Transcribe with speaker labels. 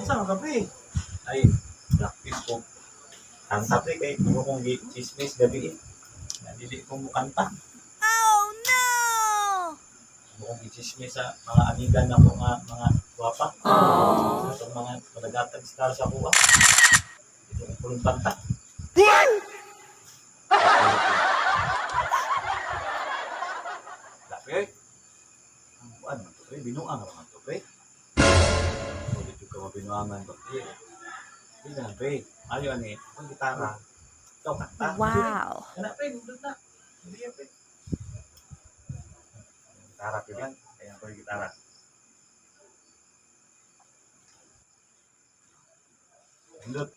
Speaker 1: Saan ka, pre?
Speaker 2: Ay, practice ko. Kanta pre, kay mo kong chismis gabi eh. Nadili kong kanta.
Speaker 3: Oh no!
Speaker 2: Mo kong chismis sa mga amigan na ko nga mga guwapa. Sa mga madagatag star sa kuha. Ito ang pulong kanta. Pre, ang kuan man to pre, binuang naman to pre. Ulit yung kamabinuangan to pre. Hindi na pre, ayaw ani, ang gitara. Ikaw kanta.
Speaker 3: Wow.
Speaker 2: Kaya pre, nindot na. Hindi yan pre. Gitara pre yan, kaya ko yung gitara. Nindot.